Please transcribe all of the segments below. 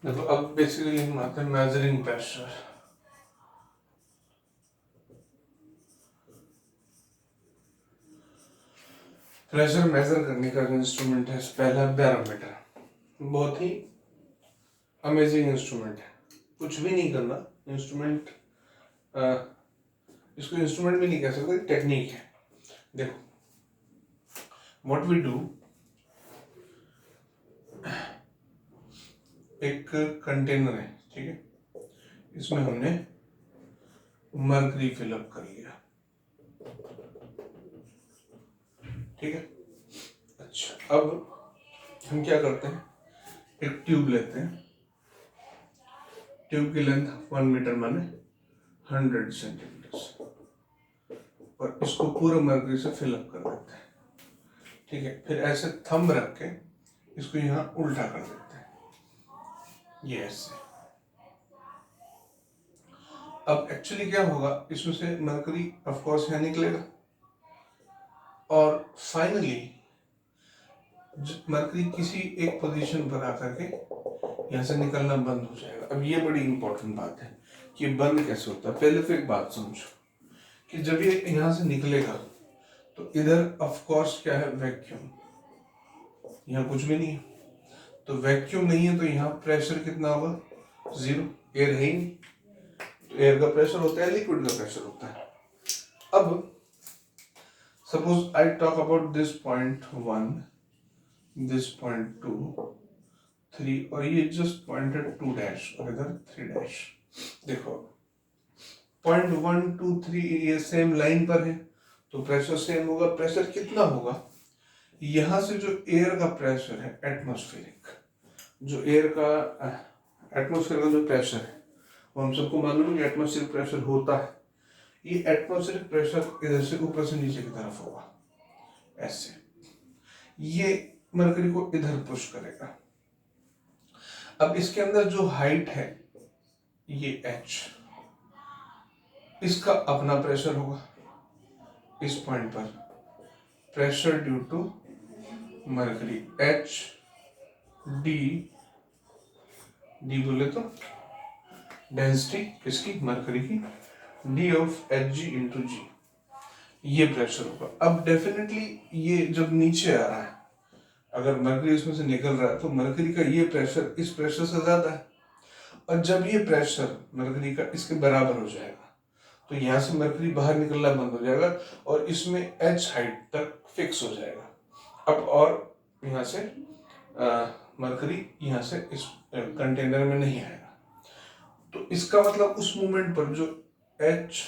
देखो अब बेसिकली हम आते हैं मेजरिंग प्रेशर। प्रेशर मेजर करने का जो इंस्ट्रूमेंट है पहला बैरोमीटर, बहुत ही अमेजिंग इंस्ट्रूमेंट है। कुछ भी नहीं करना, इंस्ट्रूमेंट इसको इंस्ट्रूमेंट भी नहीं कह सकते, टेक्निक है। देखो व्हाट वी डू, एक कंटेनर है, ठीक है, इसमें हमने मर्करी फिलअप कर लिया, ठीक है। अच्छा, अब हम क्या करते हैं, एक ट्यूब लेते हैं, ट्यूब की लेंथ 1 मीटर माने 100 सेंटीमीटर, और इसको पूरा मर्करी से फिलअप कर देते हैं, ठीक है। फिर ऐसे थंब रख के इसको यहाँ उल्टा कर देते हैं, ये ऐसे। अब एक्चुअली क्या होगा, इसमें से मर्करी ऑफ कोर्स यहाँ निकलेगा, और फाइनली मर्करी किसी एक पोजीशन पर आकर के यहाँ से निकलना बंद हो जाएगा। अब ये बड़ी इंपॉर्टेंट बात है कि बंद कैसे होता है। पहले तो एक बात समझो कि जब ये यहाँ से निकलेगा तो इधर ऑफ कोर्स क्या है, वैक्यूम, यहाँ कुछ भी नहीं है, तो वैक्यूम नहीं है, तो यहाँ प्रेशर कितना होगा, 0, एयर है ही नहीं, तो एयर का प्रेशर होता है, लिक्विड का प्रेशर होता है। अब suppose I talk about this point 1, this point 2, 3, और ये जस्ट पॉइंट है 2 डैश, और इधर 3 डैश। देखो पॉइंट 1, 2, 3 ये सेम लाइन पर है, तो प्रेशर सेम होगा। प्रेशर कितना होगा, यहां से जो एयर का प्रेशर है एटमॉस्फेरिक, जो एयर का एटमॉस्फेयर का जो प्रेशर है, वो हम सबको मालूम है कि एटमॉस्फेरिक प्रेशर होता है। ये एटमॉस्फेरिक प्रेशर इधर से ऊपर से नीचे की तरफ होगा, ऐसे। ये मरकरी को इधर पुश करेगा। अब इसके अंदर जो हाइट है ये h, इसका अपना प्रेशर होगा इस पॉइंट पर, pressure due to mercury, h D बोले तो डेंसिटी किसकी, मरकरी की, D of H G into G, ये प्रेशर होगा। अब डेफिनेटली ये जब नीचे आ रहा है, अगर मरकरी इसमें से निकल रहा है, तो मरकरी का ये प्रेशर इस प्रेशर से ज्यादा है, और जब ये प्रेशर मरकरी का इसके बराबर हो जाएगा तो यहाँ से मरकरी बाहर निकलना बंद हो जाएगा, और इसमें एच हाइट तक फिक्स हो जाएगा। अब और यहाँ से मरकरी यहाँ से इस कंटेनर में नहीं आएगा। तो इसका मतलब उस मोमेंट पर जो H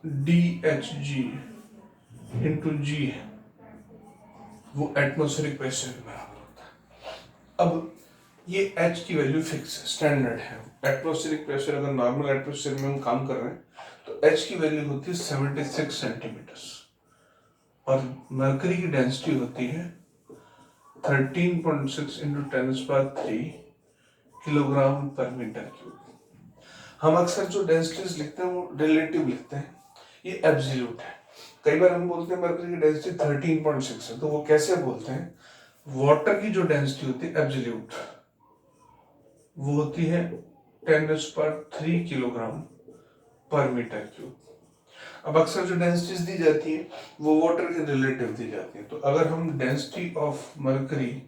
D H G into G है, वो एटमॉस्फेरिक प्रेशर के बराबर होता है। अब ये H की वैल्यू फिक्स है, स्टैंडर्ड है। एटमॉस्फेरिक प्रेशर, अगर नॉर्मल एटमॉस्फेयर में हम काम कर रहे हैं तो H की वैल्यू होती है 76 सेंटीमीटर, और मरकरी की डेंसिटी होती है 13.6 इंटू 10⁻³ किलोग्राम पर मीटर क्यूब। हम अक्सर जो डेंसिटीज लिखते हैं वो रिलेटिव लिखते हैं, ये एब्सोल्यूट है। कई बार हम बोलते हैं मरकरी की डेंसिटी 13.6 है, तो वो कैसे बोलते हैं, वाटर की जो डेंसिटी होती है एब्सोल्यूट, वो होती है 10⁻³ किलोग्राम पर मीटर क्यूब। अब अक्सर जो डेंसिटीज दी जाती है वो वाटर के रिलेटिव दी जाती है, तो अगर हम density of mercury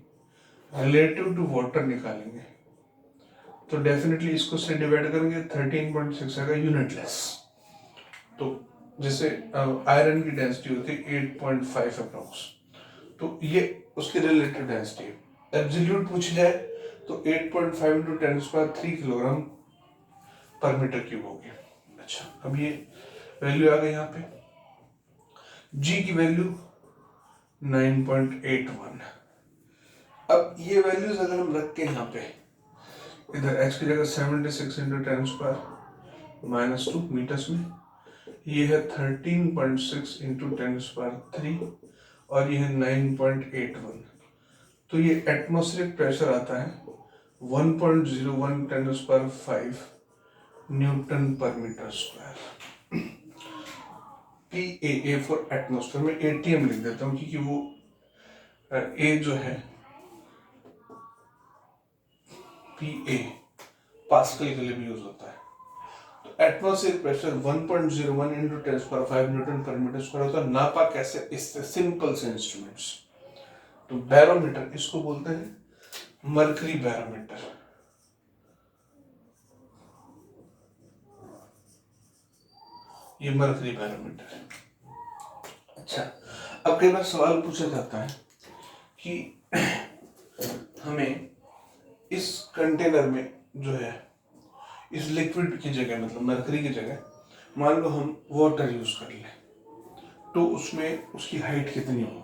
relative to water निकालेंगे तो डेफिनेटली इसको से डिवाइड करेंगे, 13.6 आएगा यूनिटलेस। तो जैसे आयरन की डेंसिटी होती है 8.5 अप्रोक्स, तो ये उसकी रिलेटिव डेंसिटी है। एब्सोल्यूट पूछ जाए तो 8.5 इंटू 10⁻³ किलोग्राम पर मीटर क्यूब होगी। अच्छा, अब ये वैल्यू आ गई यहाँ पे, जी की वैल्यू 9.81। अब ये वैल्यूज अगर हम रख के यहाँ पे इधर h की जगह 76 इंटू 10⁻⁻² मीटर्स में, ये है 13.6 इंटू 10⁻³ और ये है 9.81, तो ये एटमॉस्फेरिक प्रेशर आता है 1.01 10⁻⁵ न्यूटन पर metre square. PAA for atmosphere में ATM लिख देता हूँ, क्योंकि वो A जो है PA पास्कल के लिए भी यूज होता है। तो एटमॉस्फेरिक प्रेशर 1.01 इंटू 10⁵ न्यूटन पर मीटर स्क्वायर होता है। नापा कैसे? इससे सिंपल से इंस्ट्रूमेंट्स। तो बैरोमीटर इसको बोलते हैं मरकरी बैरोमीटर। ये मरकरी बैरोमीटर है। अच्छा, अब कई बार सवाल पूछा जाता है कि हमें इस कंटेनर में जो है, इस लिक्विड की जगह, मतलब मरकरी की जगह मान लो हम वाटर यूज कर लें, तो उसमें उसकी हाइट कितनी होगी?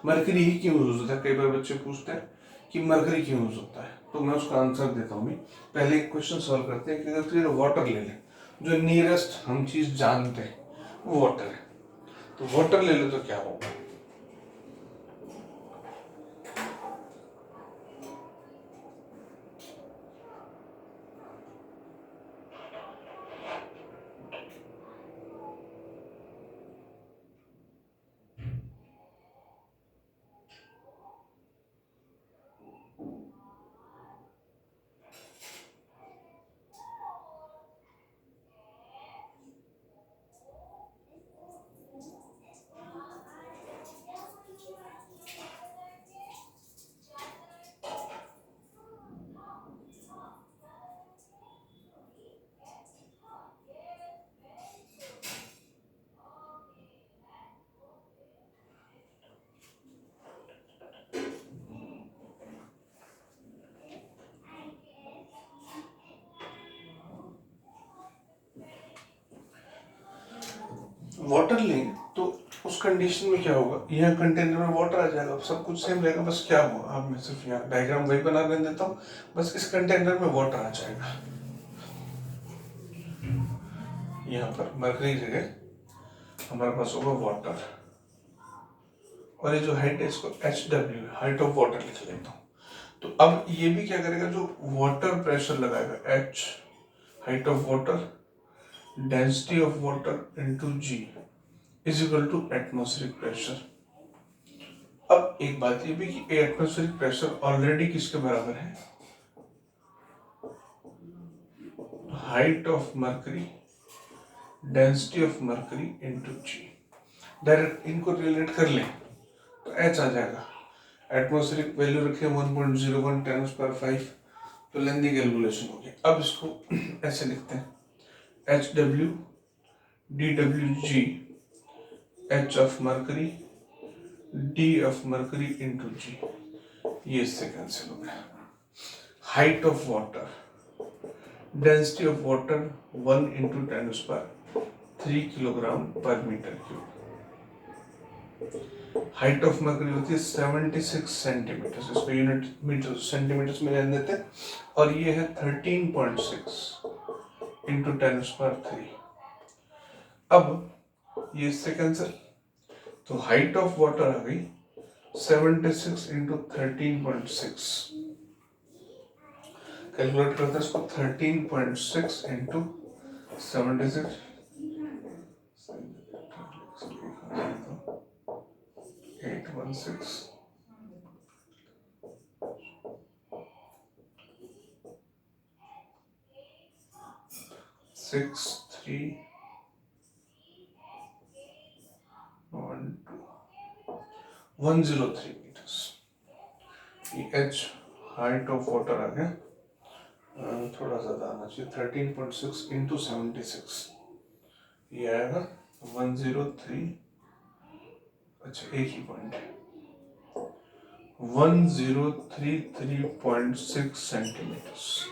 मरकरी ही क्यों यूज होता है? कई बार बच्चे पूछते हैं कि मरकरी क्यों यूज होता है, तो मैं उसका आंसर देता हूँ। पहले एक क्वेश्चन सॉल्व करते हैं कि अगर वाटर ले लें, जो नियरेस्ट हम चीज जानते हैं वो वाटर है, तो वाटर ले लो तो क्या होगा? वाटर लें तो उस कंडीशन में क्या होगा? यह कंटेनर में वाटर आ जाएगा, सब कुछ सेम रहेगा, बस क्या होगा? अब मैं सिर्फ यहाँ डायग्राम वही बनाने देता हूँ, बस इस कंटेनर में वाटर आ जाएगा। यहाँ पर मरकरी जगह हमारे पास होगा वाटर, और ये जो हाइट है इसको HW हाइट ऑफ वाटर लिख लेता हूँ। तो अब ये भी क्या करेगा? जो वाटर प्रेशर लगाएगा, H height of water density of water into G is equal to atmospheric pressure. अब एक बात ये भी कि एटमॉस्फेरिक प्रेशर ऑलरेडी किसके बराबर है? Height of mercury density of mercury into G। Direct इनको रिलेट कर लें तो H आ जाएगा। एटमॉस्फेरिक वैल्यू रखे 1.01 10⁵, तो लेंदी कैलकुलेशन होगी। अब इसको ऐसे लिखते हैं, HW DWG H of mercury D of mercury into G, ये इससे कैंसिल हो गया। Height of water density of water 1 into 10⁻³ kilogram पर metre cube. Height of mercury होती है 76 सेंटीमीटर, इसको यूनिट मीटर सेंटीमीटर्स में रहने देते हैं, और ये है 13.6 इंटू 10⁻³। अब ये इससे कैंसिल, तो हाइट ऑफ वाटर आ गई 76 इंटू 13.6। कैलकुलेट करते हैं इसको, 13.6 into 76 816 63 103 metres. H height of water आ गया, थोड़ा ज़्यादा आना चाहिए, 13.6 इंटू 76, ये आएगा 103। अच्छा, एक ही पॉइंट है, 1033.6 centimetres,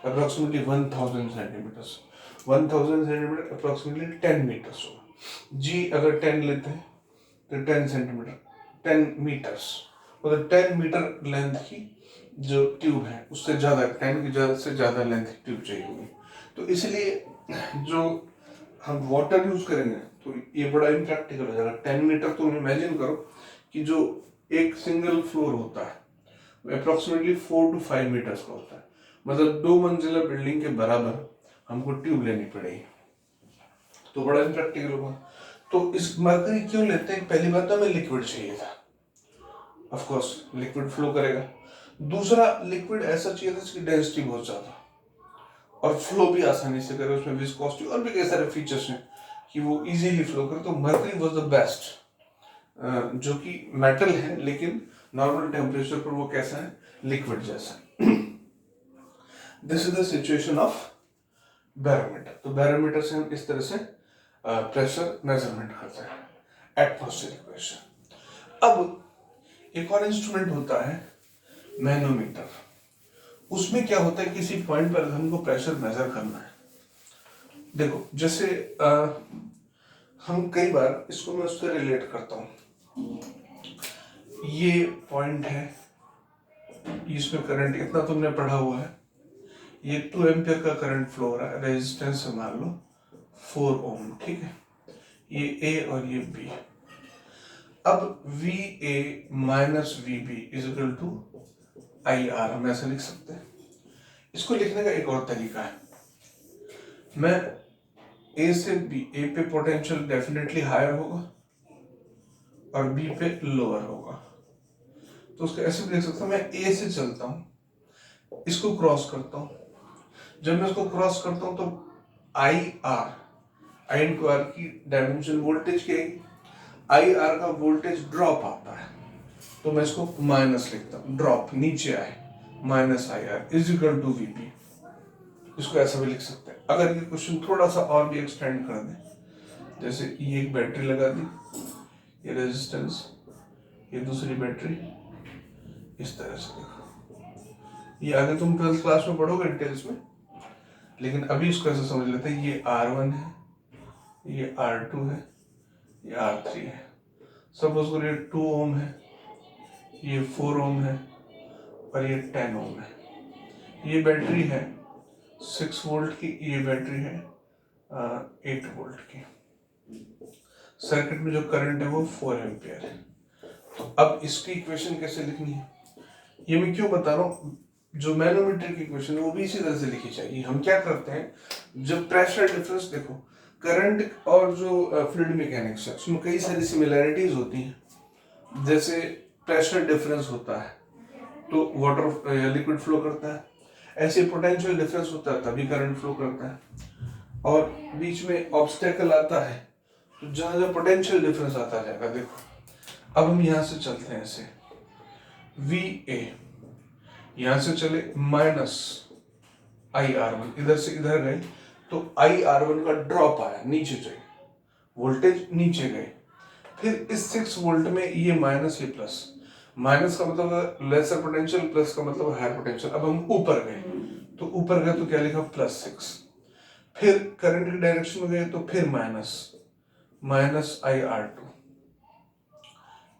approximately 1000 centimetres. 1000 centimetre approximately 10 metres होगा। G अगर 10 लेते हैं तो 10 सेंटीमीटर 10 मीटर्स, मतलब 10 मीटर लेंथ की जो ट्यूब है उससे ज़्यादा 10 की ज़्यादा से ज़्यादा लेंथ की ट्यूब चाहिए होगी। तो इसलिए जो हम वाटर यूज करेंगे तो ये बड़ा इम्प्रैक्टिकल हो जाएगा। 10 मीटर तो इमेजिन करो कि जो एक सिंगल फ्लोर होता है वो अप्रोक्सीमेटली 4 to 5 मीटर्स का होता है, मतलब 2 मंजिला बिल्डिंग के बराबर हमको ट्यूब लेनी पड़ेगी, तो बड़ा इम्प्रैक्टिकल होगा। तो इस मरकरी क्यों लेते हैं? पहली बात तो हमें लिक्विड चाहिए था, ऑफ कोर्स लिक्विड फ्लो करेगा, दूसरा, लिक्विड ऐसा चाहिए था जिसकी डेंसिटी बहुत ज्यादा और फ्लो भी आसानी से करे, उसमें विस्कोसिटी और भी कई सारे फीचर्स हैं कि वो इजीली फ्लो करे। तो मर्करी वाज द बेस्ट, जो कि मेटल है लेकिन नॉर्मल टेम्परेचर पर वो कैसा है, लिक्विड जैसा। This is the situation of barometer. तो बैरोमीटर से हम इस तरह से प्रेशर मेजरमेंट करते हैं, एटमॉस्फेरिक प्रेशर। अब एक और इंस्ट्रूमेंट होता है मैनोमीटर। उसमें क्या होता है, किसी पॉइंट पर हमको प्रेशर मेजर करना है। देखो जैसे हम कई बार इसको मैं उससे रिलेट करता हूँ। ये पॉइंट है, इसमें करंट इतना तुमने पढ़ा हुआ है, ये 2 एम्पियर का करंट फ्लो हो रहा है, रेजिस्टेंस से मान लो 4 ओम, ठीक है। ये ए और ये बी। अब V A minus V B is equal to I R, हम ऐसे लिख सकते हैं। इसको लिखने का एक और तरीका है, मैं ए से बी, ए पे पोटेंशियल डेफिनेटली हायर होगा और बी पे लोअर होगा, तो उसको ऐसे भी लिख सकता हूं, मैं ए से चलता हूं, इसको क्रॉस करता हूं, जब मैं इसको क्रॉस करता हूं तो I R, I into R की डायमेंशन वोल्टेज की आएगी, आई आर का वोल्टेज ड्रॉप आता है तो मैं इसको माइनस लिखता हूं, ड्रॉप नीचे आए, minus I R is equal to VP. इसको ऐसा भी लिख सकते हैं। अगर ये क्वेश्चन थोड़ा सा और भी एक्सटेंड कर दें, जैसे ये एक बैटरी लगा दी, ये रेजिस्टेंस, ये दूसरी बैटरी, इस तरह से देखो। ये आगे तुम 12th क्लास में पढ़ोगे डिटेल्स में, लेकिन अभी इसको ऐसे समझ लेते हैं, ये R1 है, ये R2 है, ये R3 है। सपोज करो ये 2 ओम है, ये 4 ओम है और ये 10 ओम है। ये बैटरी है 6 वोल्ट की, ये बैटरी है 8 वोल्ट की। सर्किट में जो करंट है वो 4 एम्पियर है। तो अब इसकी इक्वेशन कैसे लिखनी है, ये मैं क्यों बता रहा हूँ, जो मैनोमीटर की इक्वेशन है वो भी इसी तरह से लिखी चाहिए। हम क्या करते हैं, जब प्रेशर डिफरेंस, देखो करंट और जो फ्लूइड मैकेनिक्स है उसमें कई सारी सिमिलैरिटीज होती हैं। जैसे प्रेशर डिफरेंस होता है तो वाटर लिक्विड फ्लो करता है, ऐसे पोटेंशियल डिफरेंस होता है तभी करंट फ्लो करता है, और बीच में ऑब्स्टेकल आता है तो जहां जहां पोटेंशियल डिफरेंस आता जाएगा। देखो अब हम यहां से चलते हैं, ऐसे वी ए यहां से चले माइनस आई आर वन, इधर से इधर गए तो आई आर वन का ड्रॉप आया, नीचे चले, वोल्टेज नीचे गए। फिर इस 6 वोल्ट में ये माइनस, ये प्लस, माइनस का मतलब लेसर पोटेंशियल, प्लस का मतलब हायर पोटेंशियल। अब हम ऊपर गए तो ऊपर गए तो क्या लिखा, +6। फिर करंट की डायरेक्शन में गए तो फिर minus, minus I R two,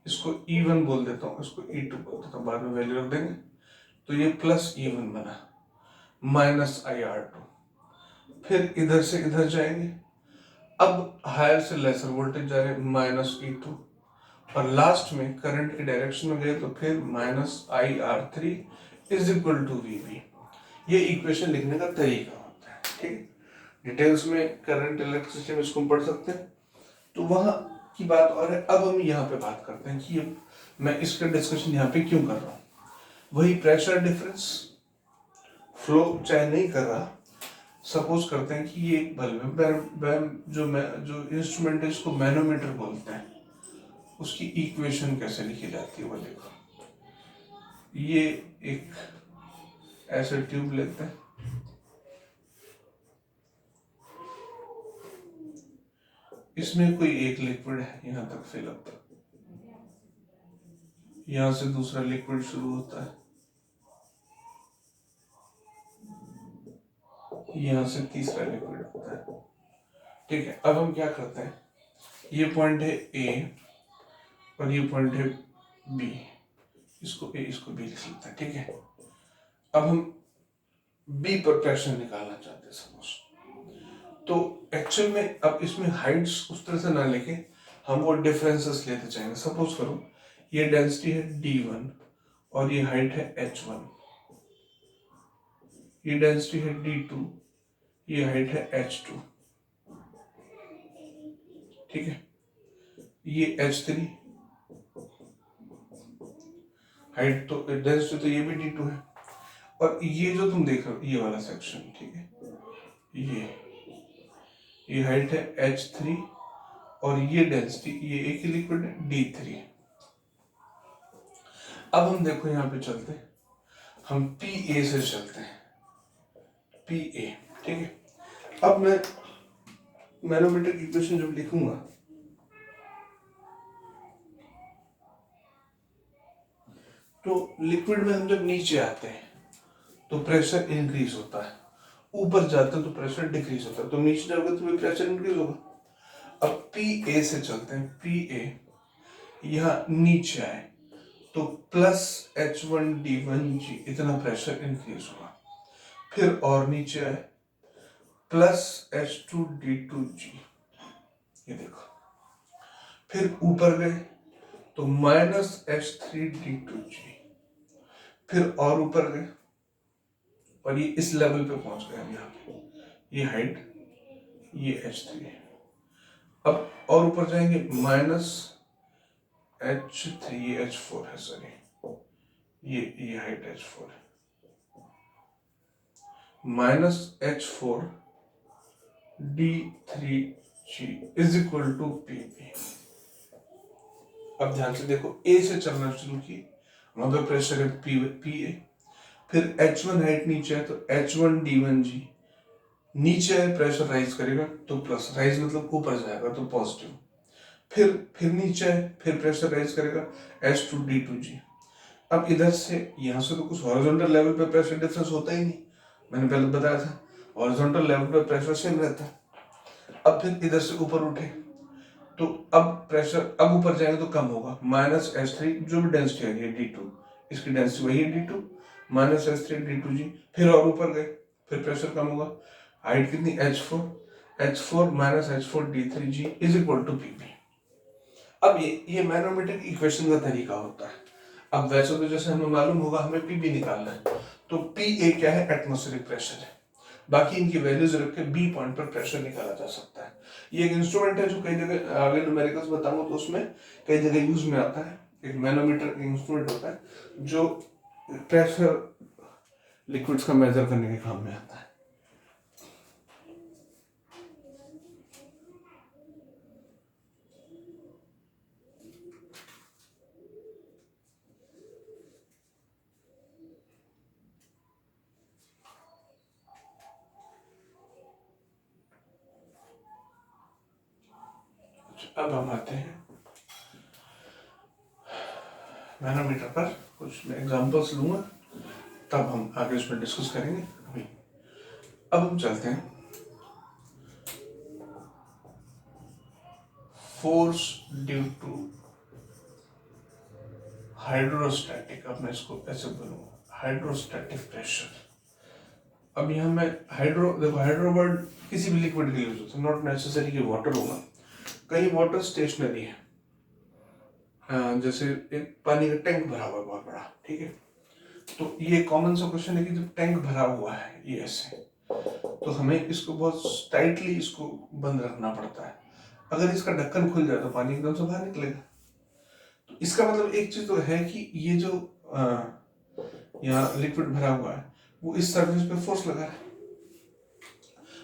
इसको E1 बोल देता हूँ, इसको E2 बोल देता हूँ, बाद में वैल्यू रख देंगे। तो ये प्लस E1 बना, माइनस आई आर टू। फिर इधर से इधर जाएंगे, अब हायर से लेसर वोल्टेज जा रहे हैं, माइनस E2, और लास्ट में करंट की डायरेक्शन में गए तो फिर minus I R three is equal to VB. ये इक्वेशन लिखने का तरीका होता है, ठीक। डिटेल्स में करंट इलेक्ट्रिसिटी में इसको पढ़ सकते हैं, तो वहां की बात। और अब हम यहाँ पे बात करते हैं कि मैं इसका डिस्कशन यहाँ पे क्यों कर रहा हूँ। वही प्रेशर डिफरेंस, फ्लो चाहे नहीं कर रहा, सपोज करते हैं कि ये एक बल्ब है, जो इंस्ट्रूमेंट है इसको मैनोमीटर बोलते हैं, उसकी इक्वेशन कैसे लिखी जाती है वो देखो। ये एक ऐसे ट्यूब लेते हैं, इसमें कोई एक लिक्विड है यहां तक फिलअप, यहां से दूसरा लिक्विड शुरू होता है, यहां से तीसरा लिक्विड होता है, ठीक है। अब हम क्या करते हैं, ये पॉइंट है ए और ये पॉइंट है बी, इसको ए इसको बी लिख लेते हैं, ठीक है। अब हम बी पर प्रेशर निकालना चाहते हैं सपोज, तो एक्चुअल में अब इसमें हाइट्स उस तरह से ना लेके हम वो डिफरेंसेस लेते जाएंगे। सपोज करो ये डेंसिटी है D1 और ये हाइट है H1, ये डेंसिटी है D2, ये हाइट है H2, ठीक है। ये H3, हाइट तो डेंसिटी तो ये भी d2 है, और ये जो तुम देख रहे हो ये वाला सेक्शन, ठीक है, ये हाइट है h3 और ये डेंसिटी, ये एक ही लिक्विड है d3। अब हम देखो यहाँ पे चलते हैं, हम Pa से चलते हैं, Pa, ठीक है। अब मैं मैनोमीटर की इक्वेशन जब लिखूंगा तो लिक्विड में हम जब नीचे आते हैं तो प्रेशर इंक्रीज होता है, ऊपर जाते हैं तो प्रेशर डिक्रीज होता है, तो नीचे जाओगे तो भी प्रेशर इंक्रीज होगा। अब Pa से चलते हैं, Pa यहाँ नीचे आए तो प्लस H1D1G इतना प्रेशर इंक्रीज होगा, फिर और नीचे आए प्लस H2D2G, ये देखो, फिर ऊपर गए तो माइनस H3D2G, फिर और ऊपर गए और ये इस लेवल पे पहुंच गए हम यहाँ पे, ये हाइट, ये H3 है। अब और ऊपर जाएंगे माइनस H3, ये H4 है, सॉरी, ये हाइट H4 है, minus H4D3G is equal to Pb। अब ध्यान से देखो, A से चलना शुरू की, वहां पे प्रेशर है Pa, फिर H1 हाइट नीचे है तो H1D1G, नीचे है प्रेशर राइज करेगा तो प्लस, राइज मतलब ऊपर जाएगा तो पॉजिटिव, फिर नीचे है, फिर प्रेशर राइज करेगा H2D2G। अब इधर से यहाँ से तो कुछ हॉरिजॉन्टल लेवल पे प्रेशर डिफरेंस होता ही नहीं, मैंने पहले बताया था हॉरिजॉन्टल लेवल पे प्रेशर सेम रहता है। अब फिर इधर से ऊपर उठे तो अब प्रेशर, अब ऊपर जाएंगे तो कम होगा, माइनस H3 जो भी डेंसिटी है ये D2, इसकी डेंसिटी वही है D2, माइनस H3D2G, फिर और ऊपर गए फिर प्रेशर कम होगा, हाइट कितनी H4 minus H4D3G is equal to Pb। अब ये मैनोमीटर की इक्वेशन का तरीका होता है। अब वैसे तो जैसे हमें मालूम होगा हमें Pb निकालना है, तो Pa क्या है, एटमॉस्फेरिक प्रेशर है, बाकी इनकी वैल्यूज रख के बी पॉइंट पर प्रेशर निकाला जा सकता है। ये एक इंस्ट्रूमेंट है जो कई जगह आगे न्यूमेरिकल्स बताऊंगा तो उसमें कई जगह यूज में आता है, एक मैनोमीटर इंस्ट्रूमेंट होता है जो प्रेशर लिक्विड्स का मेजर करने के काम में आता है। अब हम आते हैं मैनोमीटर पर, कुछ मैं एग्जांपल्स लूंगा तब हम आगे उसमें डिस्कस करेंगे। अभी अब हम चलते हैं फोर्स ड्यू टू हाइड्रोस्टैटिक, अब मैं इसको ऐसे बोलूंगा हाइड्रोस्टैटिक प्रेशर। अब यहाँ मैं देखो हाइड्रो वर्ड किसी भी लिक्विड के लिए यूज होता है, नॉट नेसेसरी कि वाटर होगा, कहीं वाटर स्टेशनरी है, जैसे एक पानी का टैंक भरा हुआ है बहुत बड़ा, ठीक है, तो ये कॉमन सा क्वेश्चन है कि जब टैंक भरा हुआ है ये ऐसे, तो हमें इसको बहुत टाइटली इसको बंद रखना पड़ता है, अगर इसका ढक्कन खुल जाए तो पानी एकदम से बाहर निकलेगा। तो इसका मतलब एक चीज तो है कि ये जो यहाँ लिक्विड भरा हुआ है वो इस सरफेस पे फोर्स लगा है,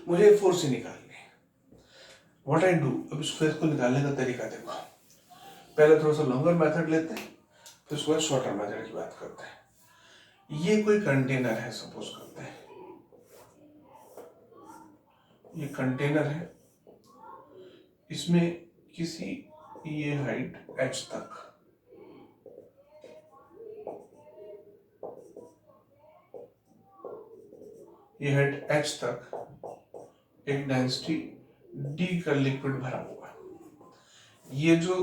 मुझे फोर्स ही निकालनी है। व्हाट आई डू, अब इस फोर्स को निकालने का तरीका देखो, पहले थोड़ा सा लॉन्गर मेथड लेते हैं, फिर उसके बाद शॉर्टर मेथड की बात करते हैं। ये कोई कंटेनर है, सपोज करते हैं ये कंटेनर है, इसमें किसी ये हाइट h तक, ये हाइट h तक एक डेंसिटी d का लिक्विड भरा हुआ है, ये जो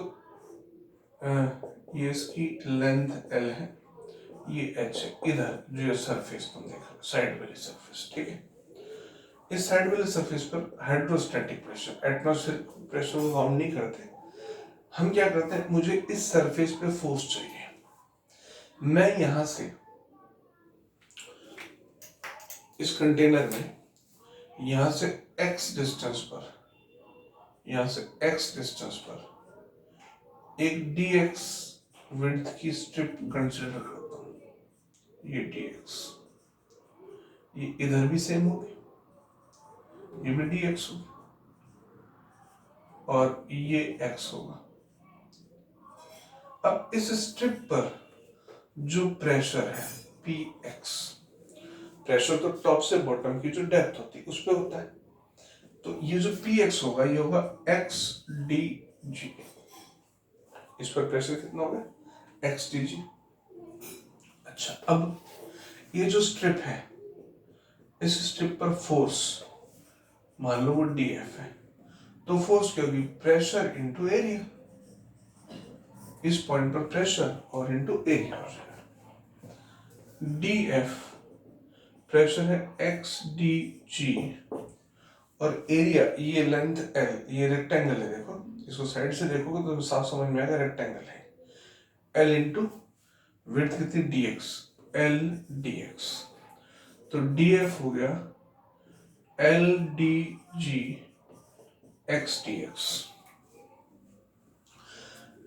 ये इसकी लेंथ l है, ये h है, इधर जो ये सरफेस तुम देख रहे हो साइड वाली सरफेस, ठीक है, इस साइड वाले सरफेस पर हाइड्रोस्टैटिक प्रेशर, एटमॉस्फेरिक प्रेशर को काउंट नहीं करते, हम क्या करते हैं, मुझे इस सरफेस पे फोर्स चाहिए, मैं यहां से इस कंटेनर में यहां से x डिस्टेंस पर, यहां से x डिस्टेंस पर एक dx विड्थ की स्ट्रिप कंसीडर करता हूं, ये dx, ये इधर भी सेम होगी, ये भी dx होगी, और ये x होगा। अब इस स्ट्रिप पर जो प्रेशर है px, प्रेशर तो टॉप से बॉटम की जो डेप्थ होती है उस पे होता है, तो ये जो px होगा ये होगा x dg। इस पर प्रेशर कितना होगा, x dg। अच्छा, अब ये जो स्ट्रिप है, इस स्ट्रिप पर फोर्स मान लो वो df है, तो फोर्स क्या होगी, प्रेशर इंटू एरिया। इस पॉइंट पर प्रेशर और इंटू एरिया हो जाएगा। df प्रेशर है x dg, और एरिया ये लेंथ l, ये रेक्टेंगल है, देखो इसको साइड से देखोगे तो साफ समझ में आएगा रेक्टेंगल है, l इंटू विड्थ कितनी dx, l dx, तो df हो गया l dg x dx।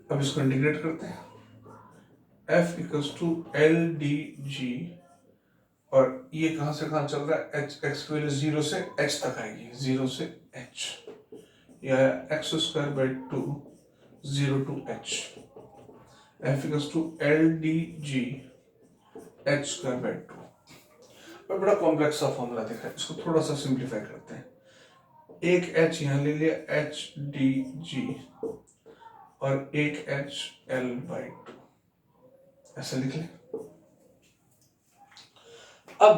अब इसको इंटीग्रेट करते हैं, f equals to l dg, और ये कहां से कहां चल रहा है, h, x की वैल्यू 0 से h तक आएगी, 0 से h, या x square by 2 0 to h, f equals to l dg h square by 2। बड़ा कॉम्प्लेक्स सा फॉर्मूला दिखा है, इसको थोड़ा सा सिंप्लीफाई करते हैं। एक h यहां ले लिया h dg, और एक h l बाई 2, ऐसा लिख लें। अब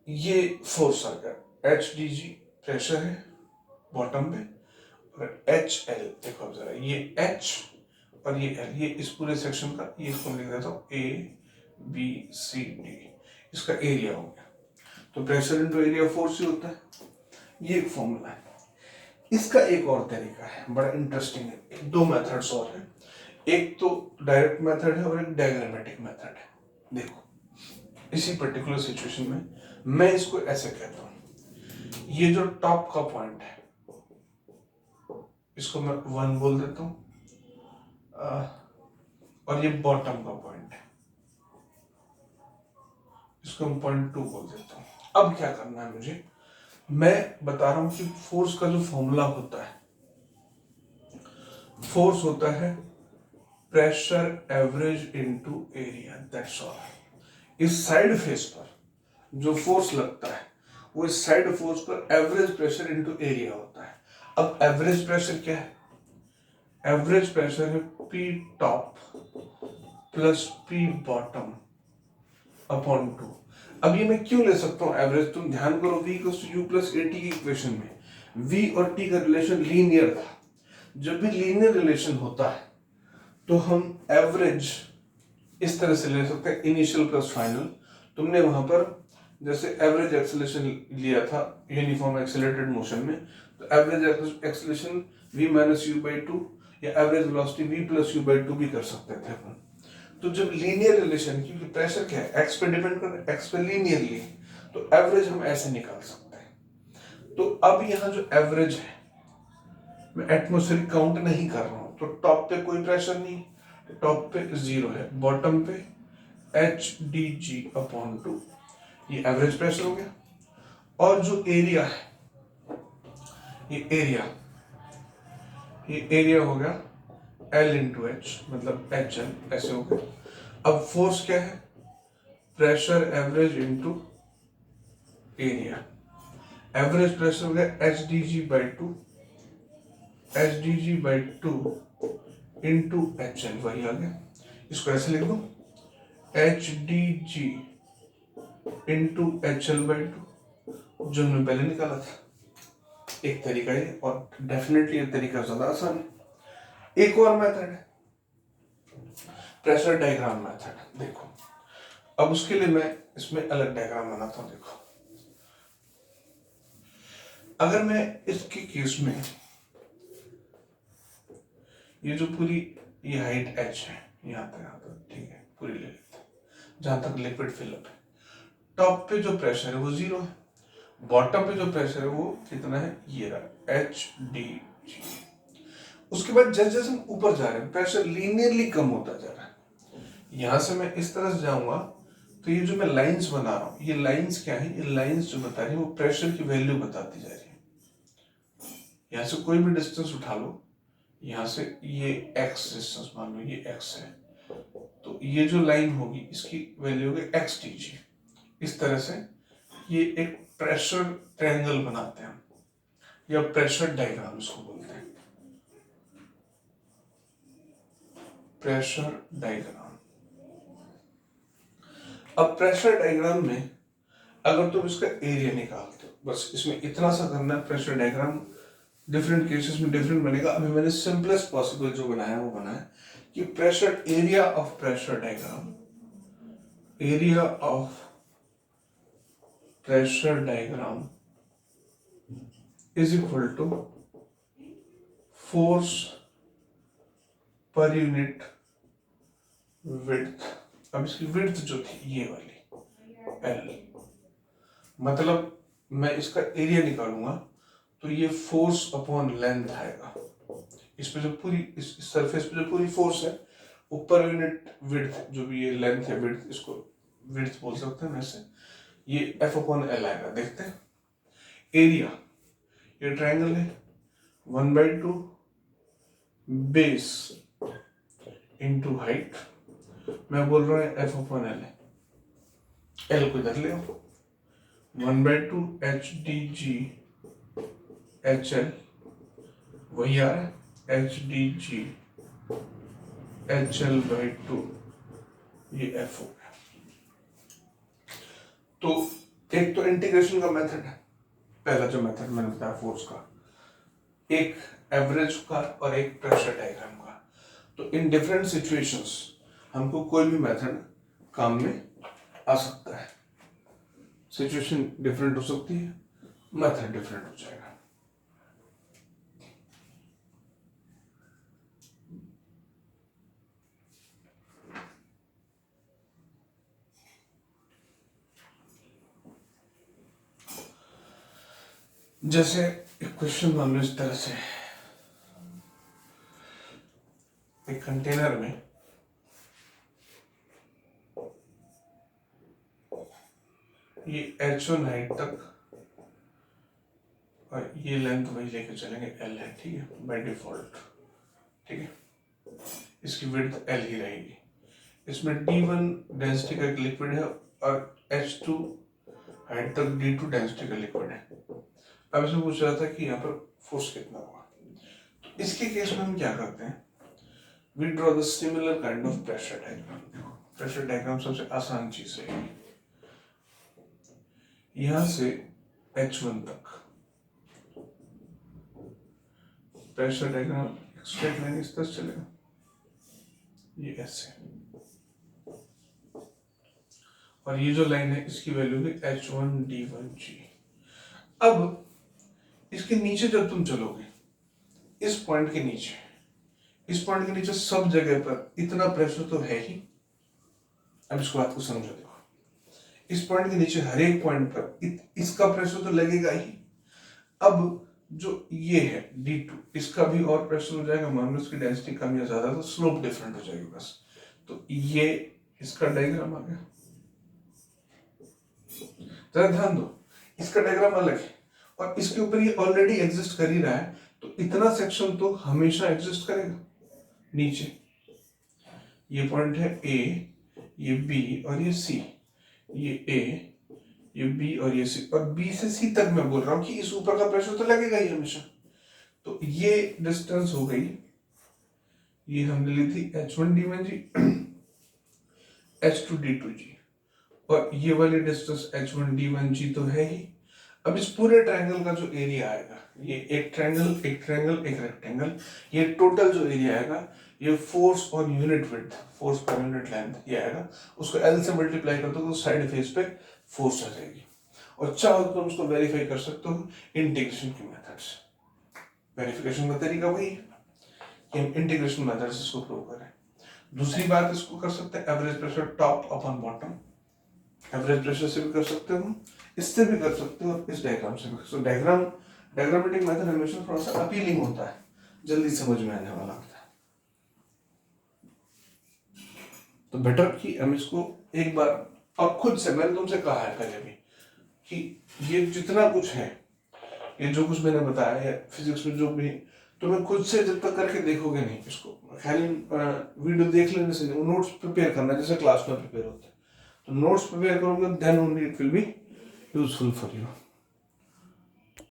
ये फोर्स आ गया, एच डी जी प्रेशर है बॉटम पे, और एच एल देखो अब जरा, ये एच और ये एल, ये इस पूरे सेक्शन का, ये इसको लिख देता हूँ ए बी सी डी, इसका एरिया हो गया। तो प्रेशर इंटू एरिया फोर्स ही होता है, ये एक फॉर्मूला है। इसका एक और तरीका है, बड़ा इंटरेस्टिंग है, दो मेथड्स और हैं, एक तो डायरेक्ट मेथड है और एक डायग्रामेटिक मेथड है। देखो इसी पर्टिकुलर सिचुएशन में मैं इसको ऐसे कहता हूं, ये जो टॉप का पॉइंट है इसको मैं 1 बोल देता हूं, और ये बॉटम का पॉइंट है इसको मैं 0.2 बोल देता हूं। अब क्या करना है मुझे, मैं बता रहा हूं कि फोर्स का जो फॉर्मूला होता है, फोर्स होता है pressure average into area, that's all. इस साइड फेस पर जो फोर्स लगता है वो इस साइड फोर्स पर एवरेज प्रेशर इनटू एरिया होता है। अब एवरेज प्रेशर क्या है, एवरेज प्रेशर है P top plus P bottom upon 2। अब ये मैं क्यों ले सकता हूं एवरेज, तुम ध्यान करो V equals to U plus AT की इक्वेशन में V और T का रिलेशन लीनियर था। जब भी लीनियर रिलेशन होता है तो हम एवरेज इस तरह से ले सकते हैं, इनिशियल प्लस फाइनल। तुमने वहां पर जैसे एवरेज एक्सेलरेशन लिया था यूनिफॉर्म एक्सेलरेटेड मोशन में, तो average acceleration v minus you by 2 या average velocity v plus you by 2 भी कर सकते थे अपन। तो जब लीनियर रिलेशन, क्योंकि प्रेशर क्या है x पे डिपेंड कर रहा है, x पे लीनियरली, तो एवरेज हम ऐसे निकाल सकते हैं। तो अब यहाँ जो एवरेज है, मैं एटमॉस्फेरिक काउंट नहीं कर रहा हूँ, तो टॉप पे कोई प्रेशर नहीं, टॉप पे 0 है, बॉटम पे एच डी जी अपॉन 2, ये एवरेज प्रेशर हो गया। और जो एरिया है, ये एरिया हो गया L इंटू एच, मतलब एच एल, ऐसे हो गया। अब फोर्स क्या है, pressure average into area, average pressure हो गया H D G by 2, H D G by 2 into H L, वही आ गया। इसको ऐसे लिख दो, H D G into H L by 2, जो हमने पहले निकाला था। एक तरीका है, और डेफिनेटली ये तरीका ज्यादा आसान है। एक और मेथड है प्रेशर डायग्राम मेथड। देखो अब उसके लिए मैं इसमें अलग डायग्राम बनाता हूं। देखो अगर मैं इसके केस में ये जो पूरी ये हाइट h है, यहां तक ठीक है, पूरी ले लेते हैं जहां तक लिक्विड फिलअप है। टॉप पे जो प्रेशर है वो 0 है, बॉटम पे जो प्रेशर है वो कितना है, ये रहा एच डी जी। उसके बाद जैसे जैसे हम ऊपर जा रहे हैं प्रेशर लीनियरली कम होता जा रहा है, यहां से मैं इस तरह से जाऊंगा तो ये जो मैं लाइंस बना रहा हूं, ये लाइंस क्या है, ये लाइंस जो बता रही है वो प्रेशर की वैल्यू बताती जा रही है। यहां से कोई भी डिस्टेंस उठा लो, यहां से ये x डिस्टेंस मान लो, ये x है, तो ये जो लाइन होगी इसकी वैल्यू होगी x dg। इस तरह से ये एक प्रेशर ट्रायंगल बनाते हैं या प्रेशर डायग्राम इसको बोलते हैं, प्रेशर डायग्राम। अब प्रेशर डायग्राम में अगर तुम इसका एरिया निकालते हो, बस इसमें इतना सा करना है, प्रेशर डायग्राम डिफरेंट केसेस में डिफरेंट बनेगा। अभी मैंने सिंपलेस्ट पॉसिबल जो बनाया वो बनाया कि pressure area of pressure diagram, area of pressure diagram is equal to force per unit width. अब इसकी विड्थ जो थी ये वाली L, मतलब मैं इसका एरिया निकालूंगा तो ये फोर्स अपॉन लेंथ आएगा। इस पे जो पूरी इस सरफेस पे जो पूरी फोर्स है, ऊपर यूनिट विड्थ जो भी ये लेंथ है, विड्थ, इसको विड्थ बोल सकते हैं वैसे, ये F अपॉन L आएगा। देखते हैं एरिया, ये ट्रायंगल है 1/2 बेस इंटू हाइट, मैं बोल रहा हूँ F अपॉन L है, L को इधर ले आओ, 1/2 HDG HL वही आ रहा है, HDG HL/2, ये F हो गया। तो एक तो इंटीग्रेशन का मेथड है, पहला जो मेथड मैंने बताया फोर्स का, एक एवरेज का और एक प्रेशर डायग्राम का। तो इन डिफरेंट सिचुएशंस हमको कोई भी मेथड काम में आ सकता है। सिचुएशन डिफरेंट हो सकती है, मेथड डिफरेंट हो जाएगा। जैसे एक क्वेश्चन मान लो इस तरह से, एक कंटेनर में ये H1 हाइट तक और ये लेंथ वही लेके चलेंगे L है, ठीक है, बाय डिफॉल्ट, ठीक है। इसकी विड्थ L ही रहेगी। इसमें D1 डेंसिटी का एक लिक्विड है और H2 हाइट तक D2 डेंसिटी का लिक्विड है। अब इसमें पूछ रहा था कि यहाँ पर फोर्स कितना होगा। तो इसके केस में हम क्या करते हैं, we draw the similar kind of pressure diagram. Pressure diagram सबसे आसान चीज है। यहां से H1 तक प्रेशर डायग्राम स्ट्रेट लाइन इस तरह चलेगा, ये ऐसे, और ये जो लाइन है इसकी वैल्यू है H1D1G। अब इसके नीचे जब तुम चलोगे, इस पॉइंट के नीचे, इस पॉइंट के नीचे सब जगह पर इतना प्रेशर तो है ही। अब इस बात को समझो, देखो इस पॉइंट के नीचे हर एक पॉइंट पर इसका प्रेशर तो लगेगा ही। अब जो ये है D2, इसका भी और प्रेशर हो जाएगा, मान लो इसकी डेंसिटी कम या ज्यादा, तो स्लोप डिफरेंट हो जाएगी बस। तो ये इसका डायग्राम आ गया। जरा ध्यान दो, इसका डायग्राम अलग है और इसके ऊपर ये ऑलरेडी एग्जिस्ट कर ही रहा है, तो इतना सेक्शन तो हमेशा एग्जिस्ट करेगा। नीचे ये पॉइंट है A, ये B और ये C, ये A, ये B और ये C, और B से C तक मैं बोल रहा हूं कि इस ऊपर का प्रेशर तो लगेगा ही हमेशा। तो ये डिस्टेंस हो गई, ये हमने ली थी H1D1G, H2D2G, और ये वाली डिस्टेंस H1D1G तो है ही। अब इस पूरे ट्रायंगल का जो एरिया आएगा, ये एक ट्रायंगल, एक ट्रायंगल, एक रेक्टेंगल, ये टोटल जो एरिया आएगा, ये force on unit width, force per unit length ये आएगा। उसको L से मल्टीप्लाई कर दो तो साइड फेस पे फोर्स आ जाएगी। और चाहो तो तुम उसको वेरीफाई कर सकते हो इंटीग्रेशन की मेथड से। वेरिफिकेशन का तरीका वही है कि हम इंटीग्रेशन मेथड से इसको प्रूव करें। दूसरी बात इसको कर सकते हैं average pressure top upon bottom, average pressure से भी कर सकते हो, इससे भी कर सकते हो, इस डायग्राम से भी। सो डायग्रामेटिक मेथड हमेशा थोड़ा सा अपीलिंग होता है, जल्दी समझ में आने वाला होता है। तो बेटर कि हम इसको एक बार, और खुद से, मैंने तुमसे कहा है पहले भी कि ये जितना कुछ है, ये जो कुछ मैंने बताया है फिजिक्स में जो भी, तुम्हें खुद से जब तक करके देखोगे नहीं इसको, खाली वीडियो देख लेने से नहीं, नोट्स प्रिपेयर करना जैसे क्लास में प्रिपेयर होता है, तो नोट्स प्रिपेयर करोगे then only it will be useful for you.